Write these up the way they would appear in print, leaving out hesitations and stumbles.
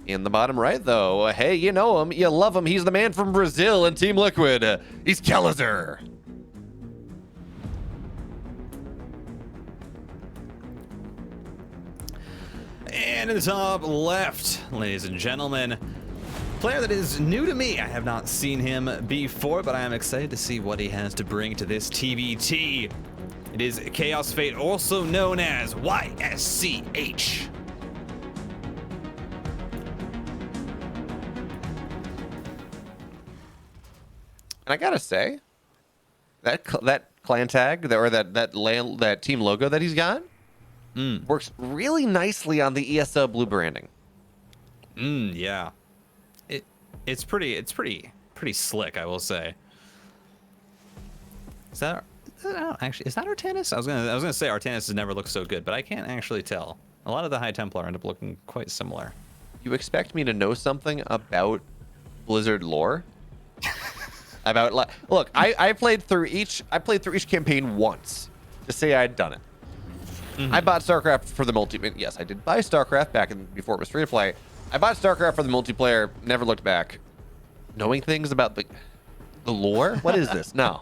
In the bottom right, though, hey, you know him, you love him. He's the man from Brazil and Team Liquid. He's Kelazhur. And in the top left, ladies and gentlemen, player that is new to me. I have not seen him before, but I am excited to see what he has to bring to this TVT. It is Chaos Fate, also known as YSCH. And I gotta say, that clan tag that team logo that he's got works really nicely on the ESO blue branding. Yeah. It's pretty slick, I will say. Is that Artanis? I was gonna say Artanis has never looked so good, but I can't actually tell. A lot of the High Templar end up looking quite similar. You expect me to know something about Blizzard lore? Look, I played through each campaign once to say I'd done it. I bought StarCraft for the yes, I did buy StarCraft before it was free to play. I bought StarCraft for the multiplayer, never looked back. Knowing things about the lore? What is this? No.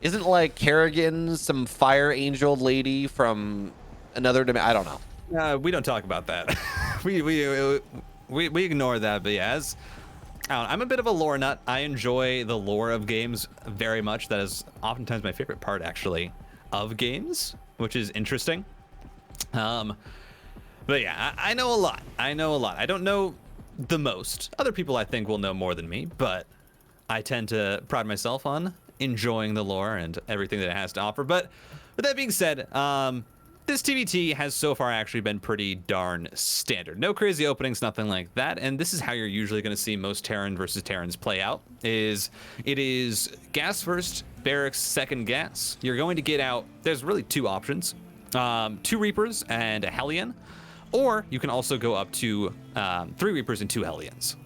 Isn't like Kerrigan some fire angel lady from another dimension? I don't know. We don't talk about that. we ignore that, but yeah, I'm a bit of a lore nut. I enjoy the lore of games very much. That is oftentimes my favorite part, actually, of games, which is interesting. But yeah, I know a lot. I don't know the most. Other people, I think, will know more than me, but I tend to pride myself on enjoying the lore and everything that it has to offer. But with that being said, this TVT has so far actually been pretty darn standard. No crazy openings, nothing like that. And this is how you're usually going to see most Terran versus Terrans play out. It is gas first, barracks second gas. You're going to get out, there's really two options. 2 Reapers and a Hellion. Or you can also go up to 3 Reapers and 2 Hellions.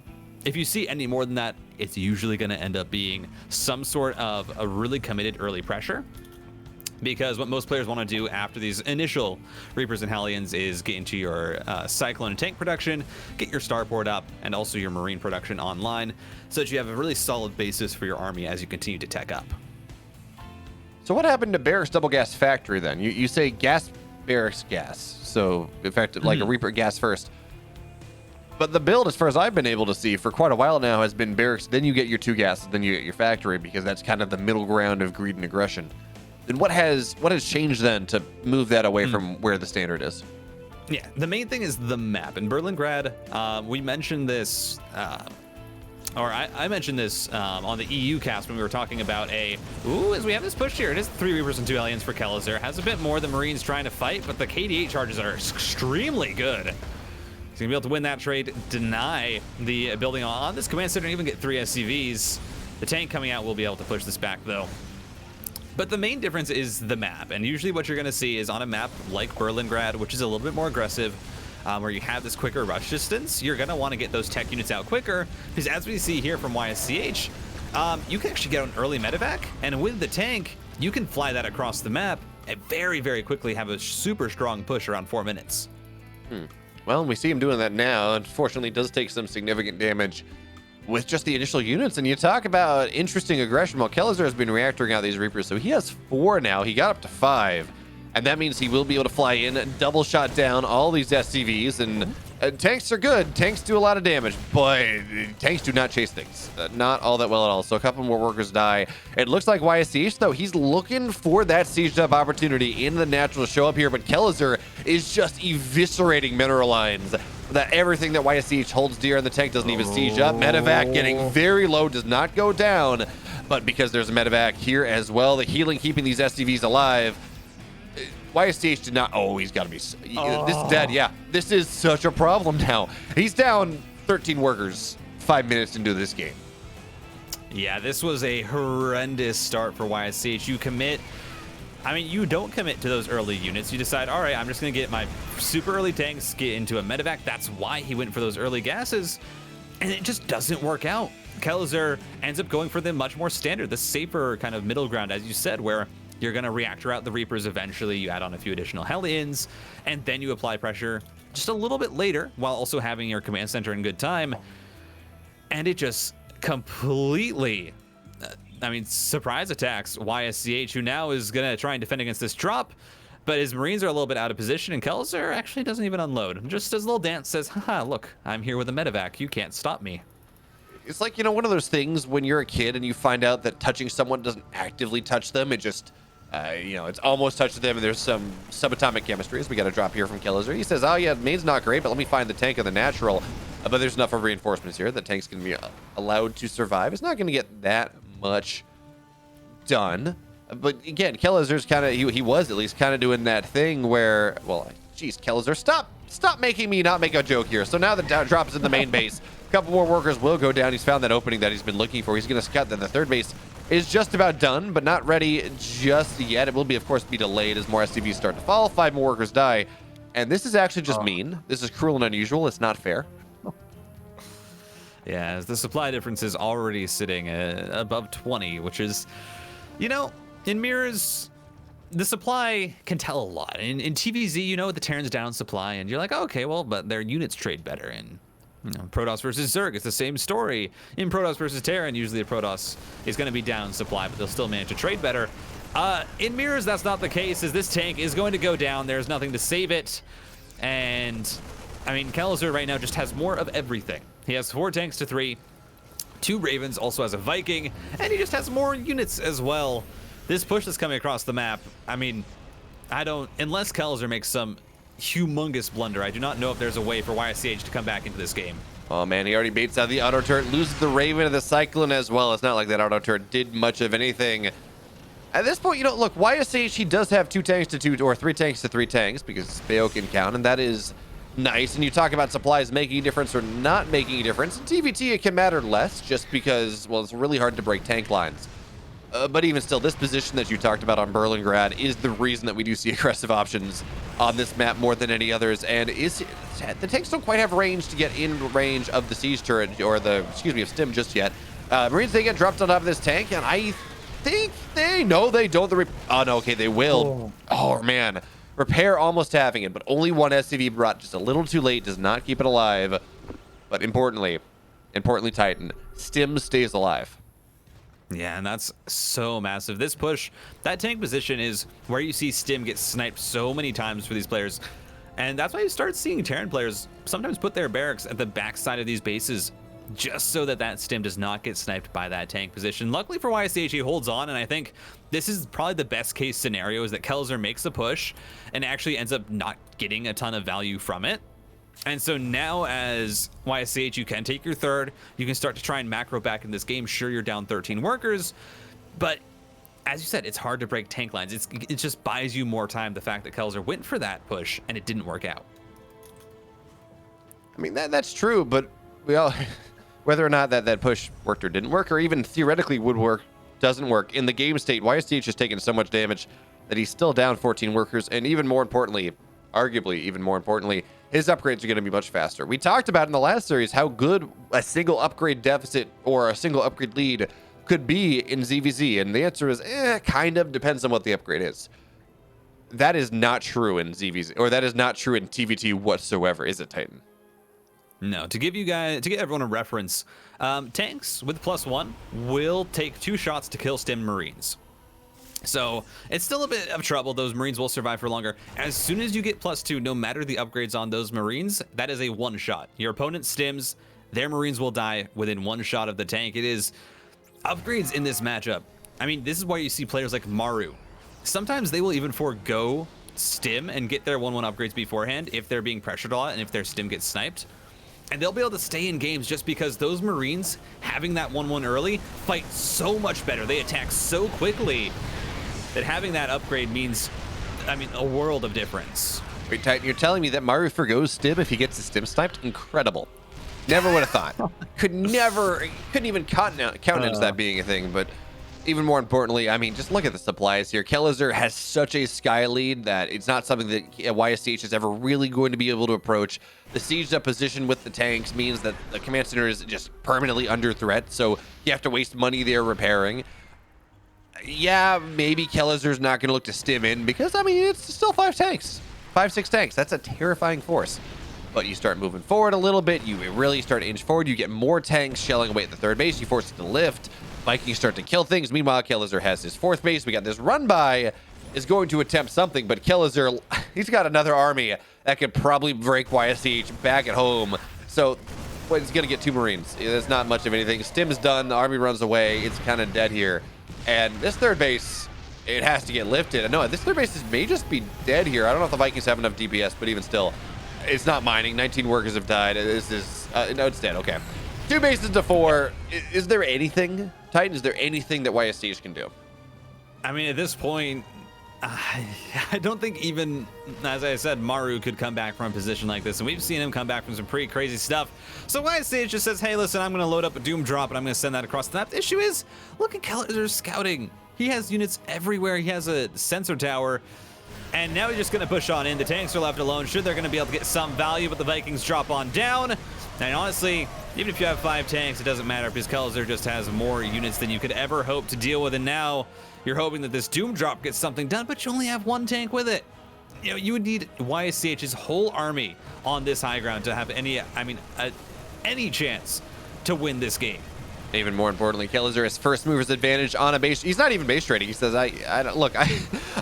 If you see any more than that, it's usually going to end up being some sort of a really committed early pressure. Because what most players want to do after these initial Reapers and Hellions is get into your Cyclone and tank production, get your starport up, and also your Marine production online, so that you have a really solid basis for your army as you continue to tech up. So what happened to Barracks Double Gas Factory then? You say gas, Barracks, gas. So effective, like a Reaper gas first. But the build, as far as I've been able to see for quite a while now, has been Barracks, then you get your 2 gases, then you get your factory, because that's kind of the middle ground of greed and aggression. And what has changed then to move that away from where the standard is? Yeah, the main thing is the map. In Berlingrad, we mentioned this, I mentioned this on the EU cast when we were talking about as we have this push here. It is 3 Reapers and 2 Aliens for Kelazhur. Has a bit more than Marines trying to fight, but the KD8 charges are extremely good. He's gonna be able to win that trade, deny the building on this command center, and even get 3 SCVs. The tank coming out will be able to push this back though. But the main difference is the map, and usually what you're going to see is on a map like Berlingrad, which is a little bit more aggressive, where you have this quicker rush distance, you're going to want to get those tech units out quicker, because as we see here from YSCH, you can actually get an early medevac, and with the tank, you can fly that across the map and very, very quickly have a super strong push around 4 minutes. Well, we see him doing that now. Unfortunately, it does take some significant damage with just the initial units. And you talk about interesting aggression. Well, Kelazhur has been reactoring out these Reapers, so he has 4 now. He got up to 5, and that means he will be able to fly in, double shot down all these SCVs. And tanks are good. Tanks do a lot of damage, but tanks do not chase things. Not all that well at all. So a couple more workers die. It looks like YSCH, though, he's looking for that siege up opportunity in the natural show up here, but Kelazhur is just eviscerating mineral lines. That everything that YSCH holds dear, and the tank doesn't even siege up. Medevac getting very low, does not go down, but because there's a medevac here as well, the healing keeping these SCVs alive. YSCH did not. Oh, he's got to be. This is dead. Yeah, this is such a problem now. He's down 13 workers 5 minutes into this game. Yeah, this was a horrendous start for YSCH. You commit. I mean, you don't commit to those early units. You decide, all right, I'm just going to get my super early tanks, get into a medevac. That's why he went for those early gases, and it just doesn't work out. Kelazhur ends up going for the much more standard, the safer kind of middle ground, as you said, where you're going to reactor out the Reapers eventually. You add on a few additional Hellions, and then you apply pressure just a little bit later while also having your command center in good time. And it just completely, surprise attacks YSCH, who now is going to try and defend against this drop. But his Marines are a little bit out of position, and Kelazhur actually doesn't even unload. Just does a little dance, says, haha, look, I'm here with a medevac. You can't stop me. It's like, one of those things when you're a kid and you find out that touching someone doesn't actively touch them. It just, it's almost touched them, and there's some subatomic chemistry. As we got a drop here from Kelazhur. He says, oh, yeah, main's not great, but let me find the tank of the natural. But there's enough of reinforcements here. The tank's going to be allowed to survive. It's not going to get that much done. But again, Kelazhur's kind of, he was at least kind of doing that thing where, well, geez, Kelazhur, stop making me not make a joke here. So now the drop is in the main base. A couple more workers will go down. He's found that opening that he's been looking for. He's going to scout that the third base is just about done, but not ready just yet. It will be, of course, be delayed as more SCVs start to fall. 5 more workers die. And this is actually just mean. This is cruel and unusual. It's not fair. Yeah, as the supply difference is already sitting above 20, which is, in mirrors, the supply can tell a lot. In TVZ, the Terran's down supply, and you're like, oh, okay, well, but their units trade better. And Protoss versus Zerg, it's the same story. In Protoss versus Terran, usually the Protoss is going to be down supply, but they'll still manage to trade better. In mirrors, that's not the case, as this tank is going to go down. There's nothing to save it. And, Kelazhur right now just has more of everything. He has 4 tanks to 3, 2 Ravens, also has a Viking, and he just has more units as well. This push that's coming across the map, unless Kelazhur makes some humongous blunder, I do not know if there's a way for YSCH to come back into this game. Oh man, he already baits out the auto turret, loses the Raven and the Cyclone as well. It's not like that auto turret did much of anything. At this point, look, YSCH, he does have 2 tanks to 2, or 3 tanks to 3 tanks, because Bayo can count, and that is nice. And you talk about supplies making a difference or not making a difference. In TVT, it can matter less, just because, well, it's really hard to break tank lines. But even still, this position that you talked about on Berlingrad is the reason that we do see aggressive options on this map more than any others. And the tanks don't quite have range to get in range of the siege turret, or of Stim just yet. Marines, they get dropped on top of this tank, and I think they don't. Oh no, okay, they will. Oh man, repair almost having it, but only 1 SCV brought just a little too late. Does not keep it alive. But importantly, Titan, Stim stays alive. Yeah, and that's so massive. This push, that tank position is where you see Stim get sniped so many times for these players. And that's why you start seeing Terran players sometimes put their barracks at the backside of these bases just so that Stim does not get sniped by that tank position. Luckily for YSCH, he holds on, and I think this is probably the best case scenario, is that Kelazhur makes the push and actually ends up not getting a ton of value from it. And so now as YSCH, you can take your third. You can start to try and macro back in this game. Sure, you're down 13 workers, but as you said, it's hard to break tank lines. It just buys you more time, the fact that Kelazhur went for that push and it didn't work out. That's true, but whether or not that push worked or didn't work, or even theoretically would work, doesn't work. In the game state, YSCH has taken so much damage that he's still down 14 workers, and even more importantly, arguably even more importantly, his upgrades are going to be much faster. We talked about in the last series how good a single upgrade deficit or a single upgrade lead could be in ZVZ, and the answer is kind of depends on what the upgrade is. That is not true in ZVZ, or that is not true in TVT whatsoever, is it, Titan? No. To give everyone a reference, tanks with +1 will take 2 shots to kill Stim Marines. So it's still a bit of trouble. Those Marines will survive for longer. As soon as you get +2, no matter the upgrades on those Marines, that is a 1 shot. Your opponent stims, their Marines will die within 1 shot of the tank. It is upgrades in this matchup. This is why you see players like Maru. Sometimes they will even forego stim and get their 1-1 upgrades beforehand if they're being pressured a lot and if their stim gets sniped. And they'll be able to stay in games just because those Marines, having that 1-1 early, fight so much better. They attack so quickly that having that upgrade means, a world of difference. Wait, Titan, you're telling me that Maru forgoes Stim if he gets his Stim sniped? Incredible. Never would have thought. Couldn't even countenance that being a thing, but even more importantly, just look at the supplies here. Kelazhur has such a sky lead that it's not something that YSCH is ever really going to be able to approach. The sieged up position with the tanks means that the command center is just permanently under threat, so you have to waste money there repairing. Yeah, maybe Kelazhur's not going to look to stim in because, it's still 5 tanks. 5-6 tanks. That's a terrifying force. but you start moving forward a little bit. You really start to inch forward. You get more tanks shelling away at the third base. You force it to lift. Vikings start to kill things. Meanwhile, Kelazhur has his fourth base. We got this run by is going to attempt something, but Kelazhur, he's got another army that could probably break YSCH back at home. So well, he's going to get 2 Marines. There's not much of anything. Stim's done. The army runs away. It's kind of dead here. And this third base, it has to get lifted. No, this third base may just be dead here. I don't know if the Vikings have enough DPS, but even still, it's not mining. 19 workers have died. This is, no, it's dead. Okay. 2 bases to 4. Is there anything, Titan? Is there anything that YSCH can do? I mean, at this point, I don't think even, as I said, Maru could come back from a position like this, and we've seen him come back from some pretty crazy stuff. So YSCH just says, hey, listen, I'm going to load up a Doom Drop, and I'm going to send that across the map. The issue is, look at Kelazhur's scouting. He has units everywhere. He has a sensor tower, and now he's just going to push on in. The tanks are left alone. Sure, they're going to be able to get some value, but the Vikings drop on down. And honestly, even if you have 5 tanks, it doesn't matter because Kelazhur just has more units than you could ever hope to deal with, and now you're hoping that this Doom Drop gets something done, but you only have 1 tank with it. You know, you would need YSCH's whole army on this high ground to have any, any chance to win this game. Even more importantly, Kelazhur has first mover's advantage on a base. He's not even base trading. He says, I don't, look,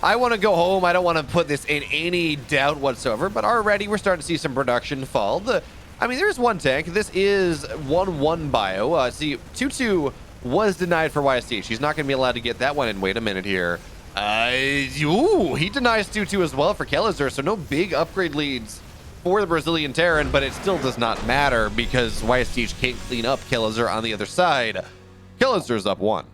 I want to go home. I don't want to put this in any doubt whatsoever, but already we're starting to see some production fall. There's 1 tank. This is 1-1 bio. See, 2-2 was denied for YSCH. He's not going to be allowed to get that one in. Wait a minute here. He denies 2-2 as well for Kelazhur, so no big upgrade leads for the Brazilian Terran, but it still does not matter because YSCH can't clean up Kelazhur on the other side. Kelazhur's up 1.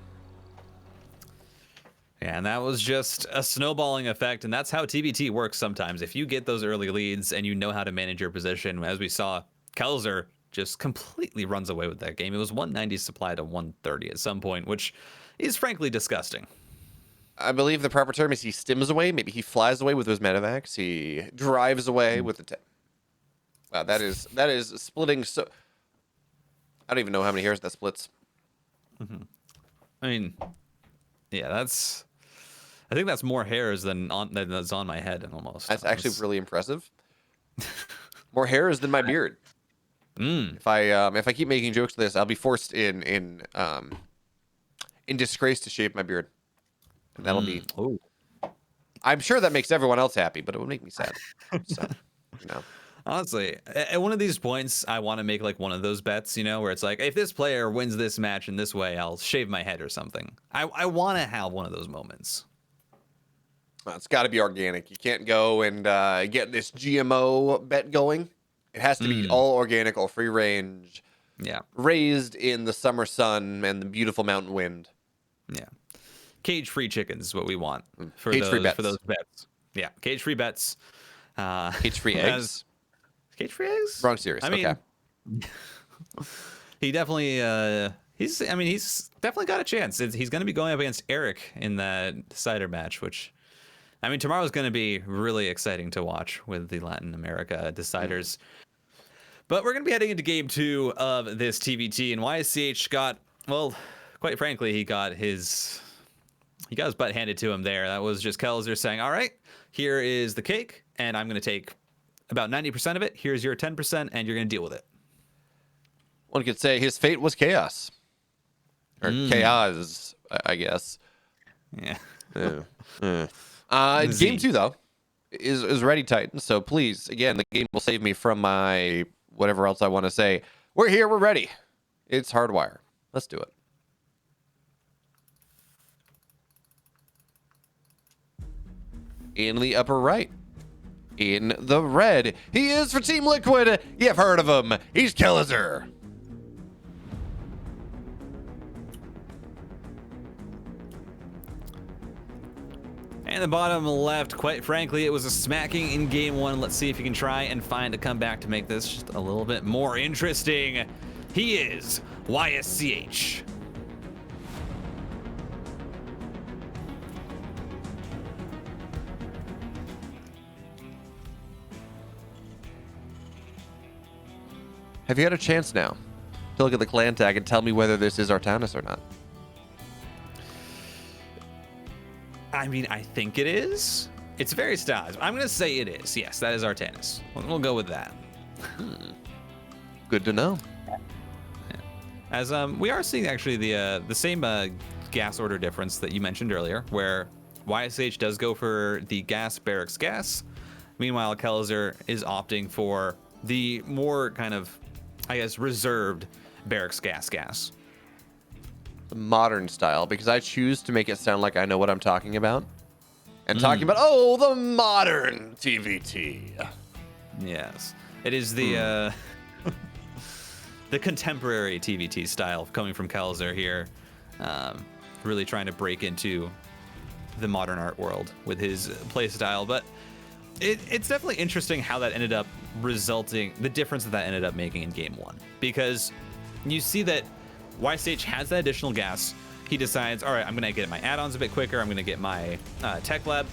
Yeah, and that was just a snowballing effect, and that's how TBT works sometimes. If you get those early leads and you know how to manage your position, as we saw, Kelazhur just completely runs away with that game. It was 190 supply to 130 at some point, which is frankly disgusting. I believe the proper term is he stims away. Maybe he flies away with his medevacs. He drives away with the wow, that is splitting. So I don't even know how many hairs that splits. I mean, yeah, I think that's more hairs than that's on my head almost. That's actually really impressive. More hairs than my beard. If I keep making jokes to this, I'll be forced in disgrace to shave my beard. And that'll be. Ooh. I'm sure that makes everyone else happy, but it would make me sad. So, Honestly, at one of these points, I want to make like one of those bets, where it's like, if this player wins this match in this way, I'll shave my head or something. I want to have one of those moments. Well, it's got to be organic. You can't go and get this GMO bet going. It has to be all organic, all free range. Yeah. Raised in the summer sun and the beautiful mountain wind. Yeah. Cage-free chickens is what we want for Cage-free bets. For those bets. Yeah, cage-free bets. Cage-free eggs? Cage-free eggs? Wrong series. Okay. He definitely he's definitely got a chance. He's going to be going up against Eric in that decider match, which tomorrow's going to be really exciting to watch with the Latin America deciders. But we're going to be heading into game 2 of this TBT, and YSCH got, well, quite frankly, he got his butt handed to him there. That was just Kelazhur saying, all right, here is the cake, and I'm going to take about 90% of it. Here's your 10%, and you're going to deal with it. One could say his fate was chaos. Or chaos, I guess. Yeah. Game 2, though, is ready, Titan. So please, again, the game will save me from my whatever else I want to say. We're here. We're ready. It's Hardwire. Let's do it. In the upper right. In the red. He is for Team Liquid. You've heard of him. He's Kelazhur. And the bottom left, quite frankly, it was a smacking in game 1. Let's see if he can try and find a comeback to make this just a little bit more interesting. He is YSCH. Have you had a chance now to look at the clan tag and tell me whether this is Artanis or not? I think it is. It's very stylized. I'm going to say it is. Yes, that is Artanis. We'll go with that. Good to know. As we are seeing actually the same gas order difference that you mentioned earlier, where YSCH does go for the gas barracks gas. Meanwhile, Kelazhur is opting for the more kind of, I guess, reserved barracks gas. The modern style, because I choose to make it sound like I know what I'm talking about. And talking about, oh, the modern TVT. Yes. It is the the contemporary TVT style coming from Kelazhur here. Really trying to break into the modern art world with his play style. But it's definitely interesting how that ended up resulting, the difference that ended up making in game one. Because you see that YSCH has that additional gas. He decides, all right, I'm going to get my add-ons a bit quicker. I'm going to get my tech lab.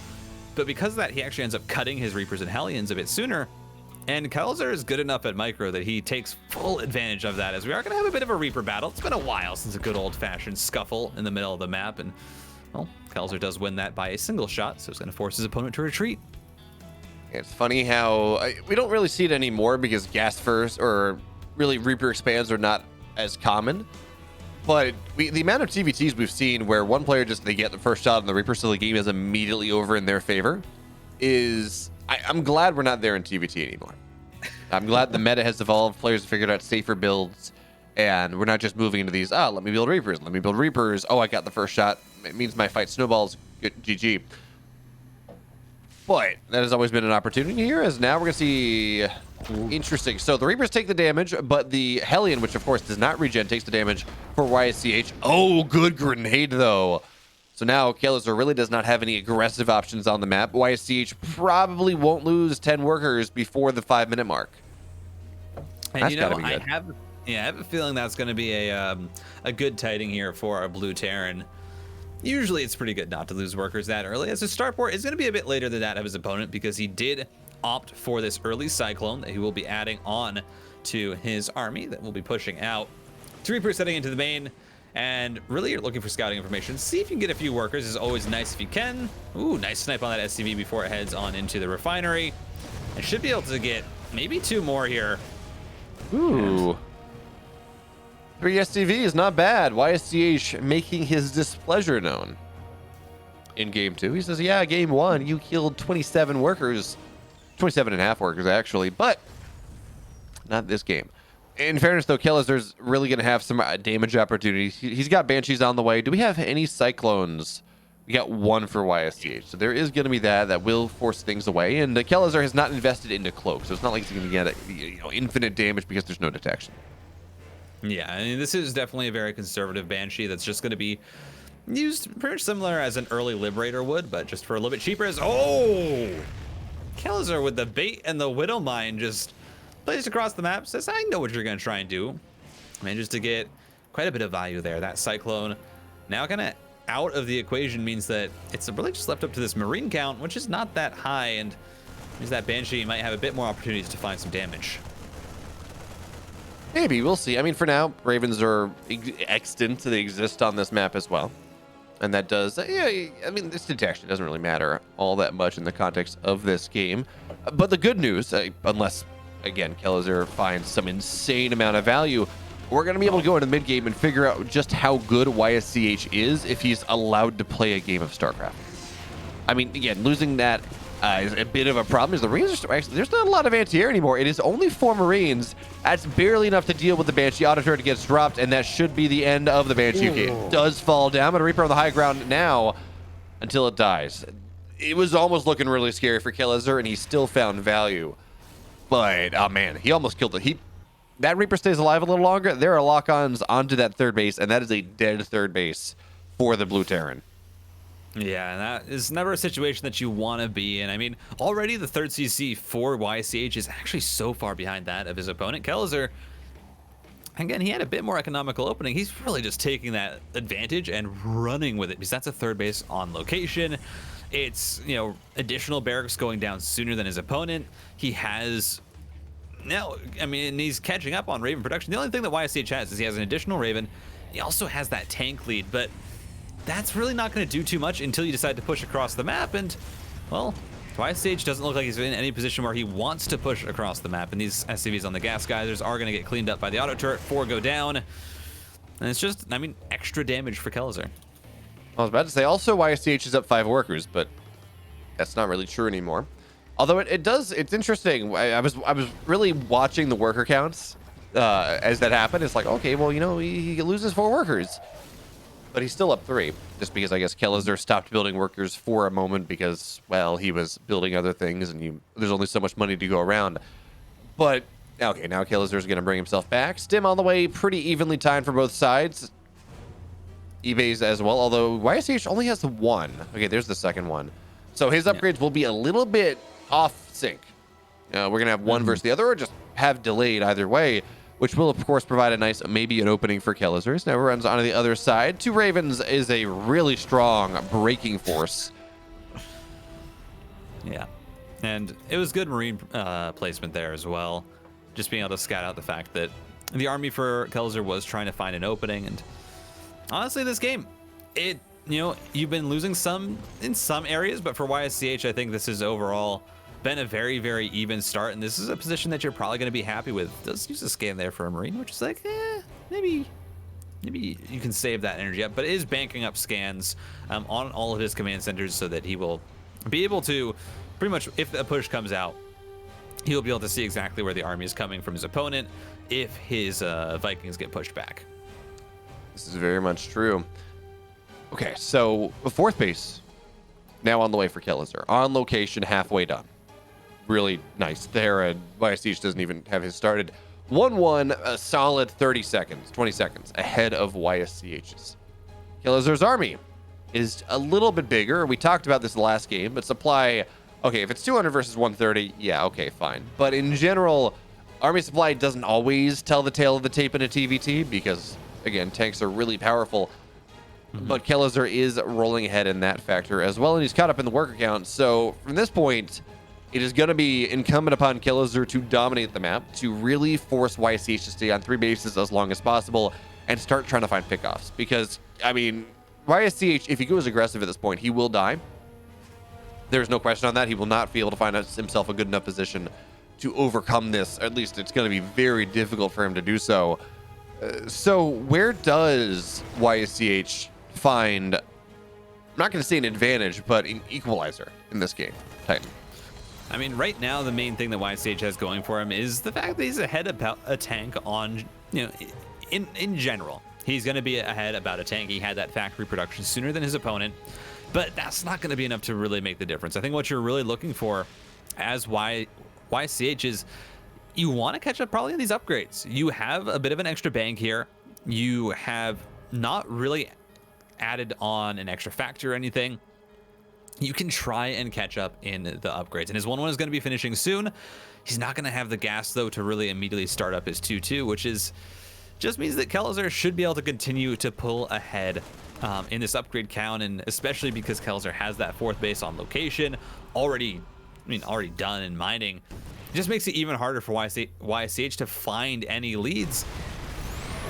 But because of that, he actually ends up cutting his Reapers and Hellions a bit sooner. And Kelazhur is good enough at micro that he takes full advantage of that, as we are going to have a bit of a Reaper battle. It's been a while since a good old-fashioned scuffle in the middle of the map. And, well, Kelazhur does win that by a single shot, so it's going to force his opponent to retreat. It's funny how we don't really see it anymore because gas first or really Reaper expands are not as common. But the amount of TVTs we've seen where one player they get the first shot on the Reaper, so the game is immediately over in their favor, is I'm glad we're not there in TVT anymore. I'm glad the meta has evolved. Players have figured out safer builds, and we're not just moving into these. Let me build Reapers. Let me build Reapers. Oh, I got the first shot. It means my fight snowballs. GG. But that has always been an opportunity here, as now we're going to see... Interesting. So the Reapers take the damage, but the Hellion, which of course does not regen, takes the damage for YSCH. Oh, good grenade, though. So now Kelazhur really does not have any aggressive options on the map. YSCH probably won't lose 10 workers before the 5-minute mark. And That's you know, gotta be good. I have a feeling that's going to be a good tiding here for our blue Terran. Usually it's pretty good not to lose workers that early, as his start port is going to be a bit later than that of his opponent, because he did opt for this early Cyclone that he will be adding on to his army that will be pushing out. 2 Reapers setting into the main, and really you're looking for scouting information. See if you can get a few workers, is always nice if you can. Ooh, nice snipe on that SCV before it heads on into the refinery. And should be able to get maybe 2 more here. Ooh. 3 SCV is not bad. YSCH making his displeasure known in game 2. He says, yeah, game 1, you killed 27 workers. 27 and a half workers, actually, but not this game. In fairness, though, Kelazhur's really going to have some damage opportunities. He's got Banshees on the way. Do we have any Cyclones? We got 1 for YSCH, so there is going to be that will force things away. And Kelazhur has not invested into Cloak, so it's not like he's going to get infinite damage because there's no detection. Yeah, I mean, this is definitely a very conservative Banshee that's just going to be used pretty much similar as an early Liberator would, but just for a little bit cheaper. Kelazhur with the bait and the Widow Mine just plays across the map, says, I know what you're going to try and do. Manages to get quite a bit of value there. That Cyclone now kind of out of the equation means that it's really just left up to this Marine count, which is not that high, and means that Banshee might have a bit more opportunities to find some damage. Maybe, we'll see. I mean, for now, Ravens are extant. They exist on this map as well. And that does, I mean, this detection doesn't really matter all that much in the context of this game. But the good news, unless, again, Kelazhur finds some insane amount of value, we're going to be able to go into the mid-game and figure out just how good YSCH is if he's allowed to play a game of StarCraft. I mean, again, losing that is a bit of a problem. Is the Marines are actually, there's not a lot of anti-air anymore. It is only 4 Marines. That's barely enough to deal with the Banshee. Auto turret gets dropped, and that should be the end of the Banshee. Okay, it does fall down, but a Reaper on the high ground now until it dies. It was almost looking really scary for Kelazhur, and he still found value. But, oh man, he almost killed it. That Reaper stays alive a little longer. There are lock-ons onto that third base, and that is a dead third base for the Blue Terran. Yeah, and that is never a situation that you want to be in. I mean, already the third CC for YSCH is actually so far behind that of his opponent. Kelazhur, again, he had a bit more economical opening. He's really just taking that advantage and running with it, because that's a third base on location. It's, additional barracks going down sooner than his opponent. He has... Now, I mean, he's catching up on Raven production. The only thing that YSCH has is he has an additional Raven. He also has that tank lead, but that's really not going to do too much until you decide to push across the map. And, well, YSCH doesn't look like he's in any position where he wants to push across the map, and these SCVs on the gas geysers are going to get cleaned up by the auto turret. 4 go down, and it's just, I mean, extra damage for Kelazhur. I was about to say, also YSCH is up 5 workers, but that's not really true anymore. Although it's interesting. I was really watching the worker counts as that happened. It's like, okay, well, you know, he loses 4 workers, but he's still up 3, just because I guess Kelazhur stopped building workers for a moment because, well, he was building other things, and there's only so much money to go around. But okay, now Kelazhur is going to bring himself back. Stim all the way, pretty evenly timed for both sides. eBay's as well, although YSCH only has 1. Okay, there's the second one. So his upgrades will be a little bit off sync. We're going to have one versus the other, or just have delayed either way, which will, of course, provide a nice, maybe an opening for Kelazhur. Now runs onto the other side. 2 Ravens is a really strong braking force. Yeah, and it was good Marine placement there as well. Just being able to scout out the fact that the army for Kelazhur was trying to find an opening. And honestly, this game, you've been losing some in some areas, but for YSCH, I think this has overall been a very, very even start, and this is a position that you're probably going to be happy with. Does use a scan there for a Marine, which is like, maybe you can save that energy up, but it is banking up scans on all of his command centers so that he will be able to pretty much, if a push comes out, he'll be able to see exactly where the army is coming from his opponent if his Vikings get pushed back. This is very much true. Okay, so the 4th base now on the way for Kelazhur. On location, halfway done. Really nice there. YSCH doesn't even have his started. 1-1, a solid 30 seconds, 20 seconds ahead of YSCH's. Kelazhur's army is a little bit bigger. We talked about this last game, but supply, okay, if it's 200 versus 130, yeah, okay, fine. But in general, army supply doesn't always tell the tale of the tape in a TVT because, again, tanks are really powerful. But Kelazhur is rolling ahead in that factor as well, and he's caught up in the worker count. So from this point, it is going to be incumbent upon Kelazhur to dominate the map, to really force YSCH to stay on 3 bases as long as possible and start trying to find pickoffs. Because, I mean, YSCH, if he goes aggressive at this point, he will die. There's no question on that. He will not be able to find himself a good enough position to overcome this. At least it's going to be very difficult for him to do so. So where does YSCH find, I'm not going to say an advantage, but an equalizer in this game, Titan? I mean, right now, the main thing that YSCH has going for him is the fact that he's ahead about a tank on, in general. He's going to be ahead about a tank. He had that factory production sooner than his opponent, but that's not going to be enough to really make the difference. I think what you're really looking for as YSCH is you want to catch up probably on these upgrades. You have a bit of an extra bank here. You have not really added on an extra factor or anything. You can try and catch up in the upgrades. And his 1-1 is going to be finishing soon. He's not going to have the gas, though, to really immediately start up his 2-2, which just means that Kelazhur should be able to continue to pull ahead in this upgrade count, and especially because Kelazhur has that 4th base on location, already done in mining. It just makes it even harder for YSCH to find any leads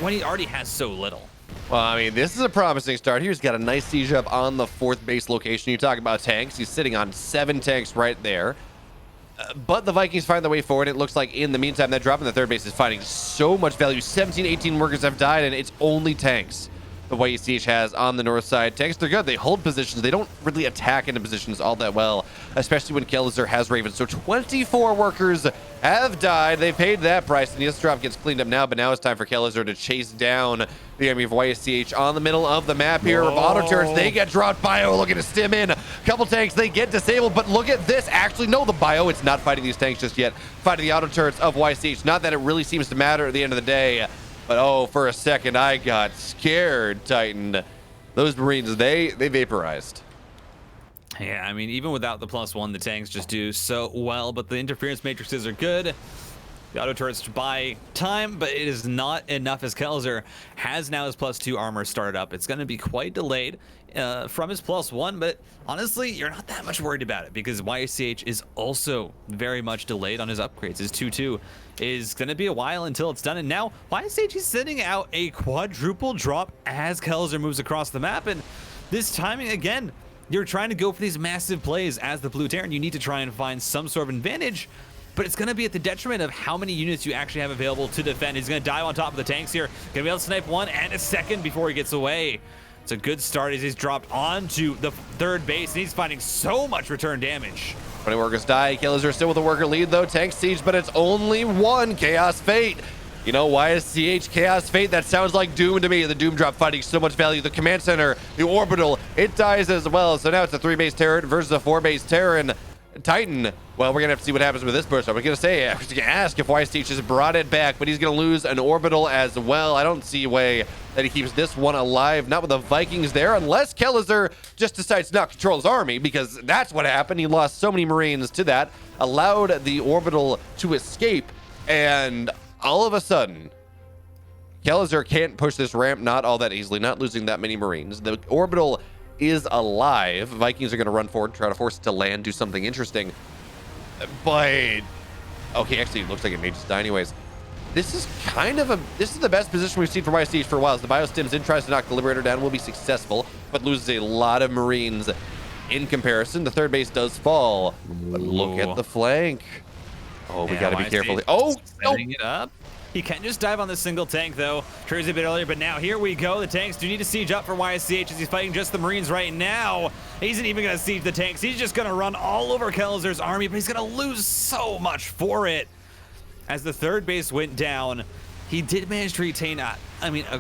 when he already has so little. Well, I mean, this is a promising start here. He's got a nice siege up on the 4th base location. You talk about tanks. He's sitting on 7 tanks right there. But the Vikings find their way forward. It looks like in the meantime, that drop in the 3rd base is finding so much value. 17, 18 workers have died, and it's only tanks the YSCH has on the north side. Tanks, they're good. They hold positions. They don't really attack into positions all that well, especially when Kelazhur has Ravens. So 24 workers have died. They paid that price, and this drop gets cleaned up now, but now it's time for Kelazhur to chase down the army of YSCH on the middle of the map here. Auto turrets, they get dropped. Bio looking to stim in. Couple tanks, they get disabled, but look at this. Actually, no, the Bio, it's not fighting these tanks just yet. Fighting the auto turrets of YSCH. Not that it really seems to matter at the end of the day, but oh, for a second, I got scared, Titan. Those Marines, they vaporized. Yeah, I mean, even without the +1, the tanks just do so well, but the interference matrices are good. The auto turrets buy time, but it is not enough as Kelazhur has now his +2 armor started up. It's going to be quite delayed from his +1, but honestly, you're not that much worried about it because YSCH is also very much delayed on his upgrades. His 2-2 is going to be a while until it's done, and now YSCH is sending out a quadruple drop as Kelazhur moves across the map, and this timing, again, you're trying to go for these massive plays as the blue Terran. You need to try and find some sort of advantage, but it's going to be at the detriment of how many units you actually have available to defend. He's going to dive on top of the tanks here. Going to be able to snipe one and a second before he gets away. It's a good start as he's dropped onto the third base, and he's finding so much return damage. 20 workers die. Kelazhur still with a worker lead, though. Tank siege, but it's only one. Chaos Fate. You know, YSCH, Chaos Fate, that sounds like Doom to me. The Doom drop fighting so much value. The command center, the orbital, it dies as well. So now it's a 3-base Terran versus a 4-base Terran. Titan, well, we're going to have to see what happens with this burst. I was going to ask if YSCH has brought it back, but he's going to lose an orbital as well. I don't see a way that he keeps this one alive. Not with the Vikings there, unless Kelazhur just decides to not control his army, because that's what happened. He lost so many Marines to that, allowed the orbital to escape, and all of a sudden, Kelazhur can't push this ramp not all that easily, not losing that many Marines. The orbital is alive. Vikings are going to run forward, try to force it to land, do something interesting. But, okay, actually, it looks like it may just die anyways. This is this is the best position we've seen from YSCH for a while. As the Biostims in tries to knock the Liberator down, will be successful, but loses a lot of Marines in comparison. The third base does fall, but look at the flank. Oh, we got to be careful. Oh, setting it up. He can just dive on the single tank, though. Crazy a bit earlier, but now here we go. The tanks do need to siege up for YSCH as he's fighting just the Marines right now. He isn't even going to siege the tanks. He's just going to run all over Kelazhur's army, but he's going to lose so much for it. As the third base went down, he did manage to retain,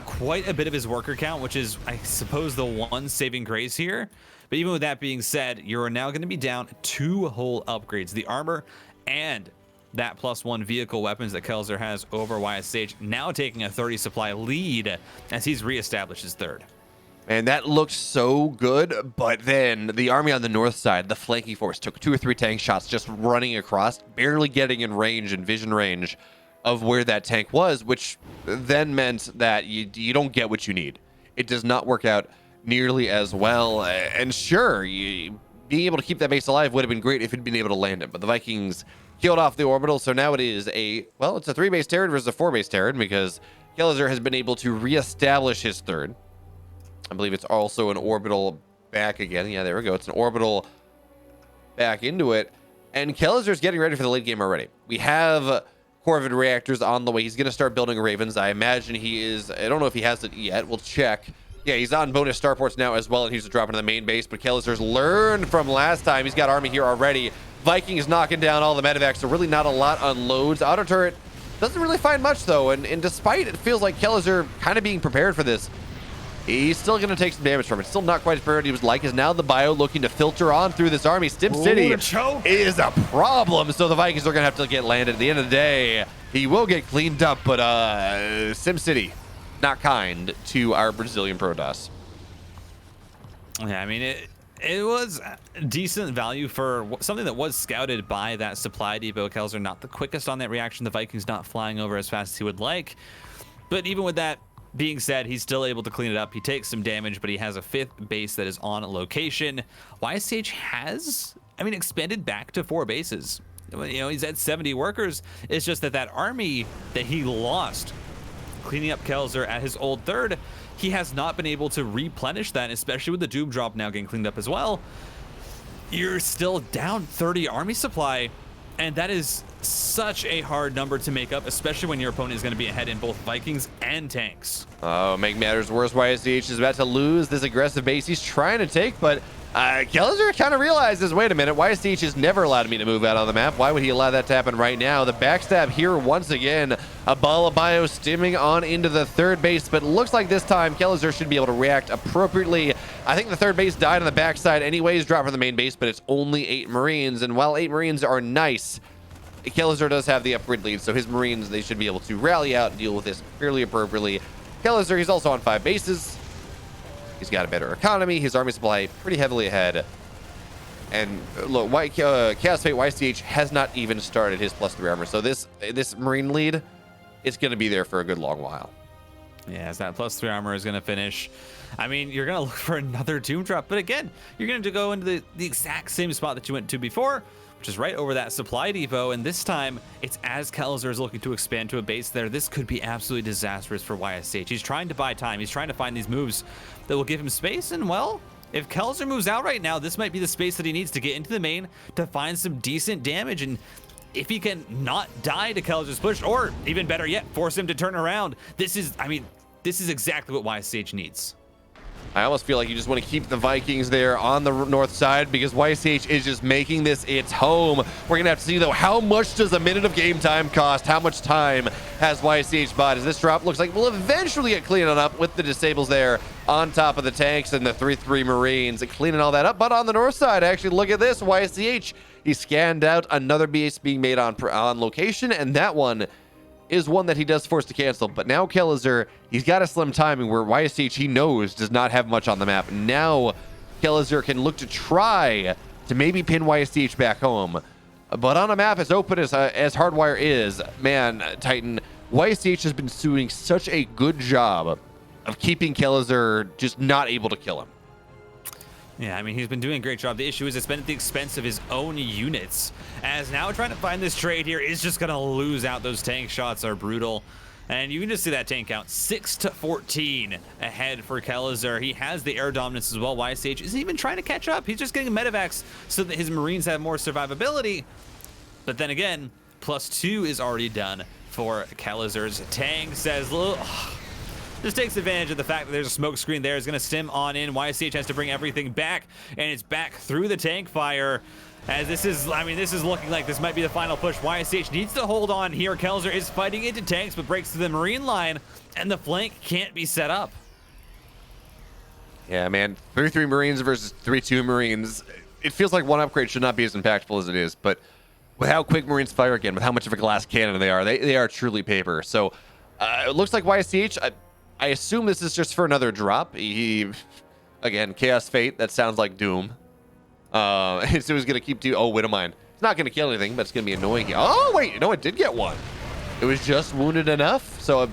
quite a bit of his worker count, which is, I suppose, the one saving grace here. But even with that being said, you're now going to be down 2 whole upgrades, the armor and that +1 vehicle weapons that Kelazhur has over YSCH, now taking a 30 supply lead as he's reestablished his third. And that looked so good, but then the army on the north side, the flanking force, took 2 or 3 tank shots just running across, barely getting in range and vision range of where that tank was, which then meant that you don't get what you need. It does not work out nearly as well. And sure, being able to keep that base alive would have been great if it'd been able to land it, but the Vikings killed off the orbital, so now it is it's a 3-base Terran versus a 4-base Terran, because Kelazhur has been able to reestablish his third. I believe it's also an orbital back again. Yeah, there we go. It's an orbital back into it. And Kelazhur's getting ready for the late game already. We have Corvid reactors on the way. He's going to start building Ravens. I imagine he is. I don't know if he has it yet. We'll check. Yeah, he's on bonus starports now as well, and he's dropping to the main base. But Kelazhur's learned from last time. He's got army here already. Vikings knocking down all the medevacs, so really not a lot on loads. Auto turret doesn't really find much, though. And despite it feels like Kelazhur kind of being prepared for this, he's still going to take some damage from it. Still not quite as prepared as he was like. Is now the bio looking to filter on through this army. Stim City is a problem. So the Vikings are going to have to get landed. At the end of the day, he will get cleaned up. But Sim City, not kind to our Brazilian Protoss. Yeah, I mean, it was decent value for something that was scouted by that supply depot. Kelazhur not the quickest on that reaction. The Vikings not flying over as fast as he would like. But even with that being said, he's still able to clean it up. He takes some damage, but he has a 5th base that is on location. YSCH has, expanded back to 4 bases. He's at 70 workers. It's just that army that he lost cleaning up Kelazhur at his old third, he has not been able to replenish that, especially with the Doom drop now getting cleaned up as well. You're still down 30 army supply, and that is such a hard number to make up, especially when your opponent is going to be ahead in both Vikings and tanks. Oh, make matters worse, YSCH is about to lose this aggressive base he's trying to take, but Kelazhur kind of realizes, wait a minute, YSCH has never allowed me to move out on the map. Why would he allow that to happen right now? The backstab here once again. A ball of bio stimming on into the third base, but looks like this time Kelazhur should be able to react appropriately. I think the third base died on the backside anyways, dropped from the main base, but it's only 8 Marines, and while 8 Marines are nice, Kelazhur does have the upgrade lead, so his Marines, they should be able to rally out and deal with this fairly appropriately. Kelazhur, he's also on 5 bases. He's got a better economy. His army supply pretty heavily ahead. And look, Chaos Fate YSCH has not even started his +3 armor. So this Marine lead is going to be there for a good long while. Yeah, as that +3 armor is going to finish. You're going to look for another Doom drop. But again, you're going to go into the exact same spot that you went to before, which is right over that supply depot. And this time, it's as Kelazhur is looking to expand to a base there. This could be absolutely disastrous for YSCH. He's trying to buy time. He's trying to find these moves that will give him space. And, well, If Kelazhur moves out right now, this might be the space that he needs to get into the main to find some decent damage. And if he can not die to Kelazhur's push, or even better yet, force him to turn around, this is, I mean, this is exactly what YSCH needs. I almost feel like you just want to keep the Vikings there on the north side because YSCH is just making this its home. We're going to have to see, though, how much does a minute of game time cost? How much time has YSCH bought? As this drop looks like we'll eventually get cleaned up with the disables there on top of the tanks and the 3-3 Marines, cleaning all that up. But on the north side, actually, look at this. YSCH, he scanned out another base being made on location, and that one is one that he does force to cancel. But now Kelazhur, he's got a slim timing where YSCH, he knows, does not have much on the map. Now Kelazhur can look to try to maybe pin YSCH back home. But on a map as open as Hardwire is, man, Titan, YSCH has been doing such a good job of keeping Kelazhur just not able to kill him. Yeah, I mean, he's been doing a great job. The issue is it's been at the expense of his own units. As now trying to find this trade here is just going to lose out. Those tank shots are brutal. And you can just see that tank count, 6-14 ahead for Kelazhur. He has the air dominance as well. YSCH isn't even trying to catch up. He's just getting medevacs so that his Marines have more survivability. But then again, +2 is already done for Kelazhur's tank. Says, this takes advantage of the fact that there's a smoke screen there. Is going to stim on in. YSCH has to bring everything back, and it's back through the tank fire. As this is, I mean, this is looking like this might be the final push. YSCH needs to hold on here. Kelazhur is fighting into tanks, but breaks through the Marine line, and the flank can't be set up. Yeah, man, 3-3 Marines versus 3-2 Marines. It feels like one upgrade should not be as impactful as it is, but with how quick Marines fire again, with how much of a glass cannon they are truly paper. So it looks like YSCH, I assume this is just for another drop. Again, Chaos Fate, that sounds like Doom. So he's going to keep Widowmine. It's not going to kill anything, but it's going to be annoying. Oh, wait, no, it did get one. It was just wounded enough. So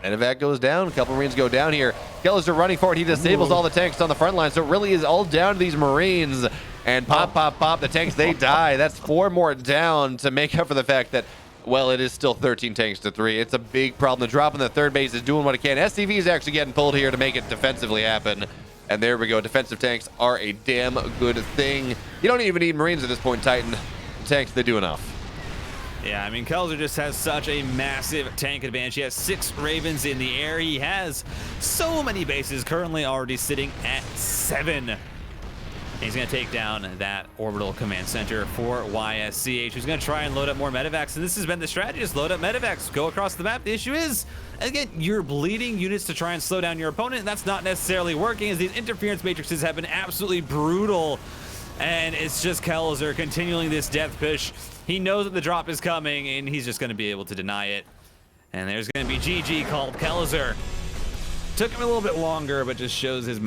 Medevac goes down, a couple Marines go down here. Kelazhur running forward, he disables all the tanks on the front line. So it really is all down to these Marines. And pop, the tanks, they die. That's 4 more down to make up for the fact that, well, it is still 13 tanks to 3. It's a big problem. The drop in the third base is doing what it can. SCV is actually getting pulled here to make it defensively happen. And there we go. Defensive tanks are a damn good thing. You don't even need Marines at this point, Titan. Tanks, they do enough. Yeah, I mean, Kelazhur just has such a massive tank advantage. He has 6 Ravens in the air. He has so many bases, currently already sitting at 7. He's going to take down that orbital command center for YSCH, who's going to try and load up more medevacs. And this has been the strategy, just load up medevacs, go across the map. The issue is, again, you're bleeding units to try and slow down your opponent, and that's not necessarily working, as these interference matrices have been absolutely brutal. And it's just Kelazhur continuing this death push. He knows that the drop is coming, and he's just going to be able to deny it. And there's going to be GG called. Kelazhur took him a little bit longer, but just shows his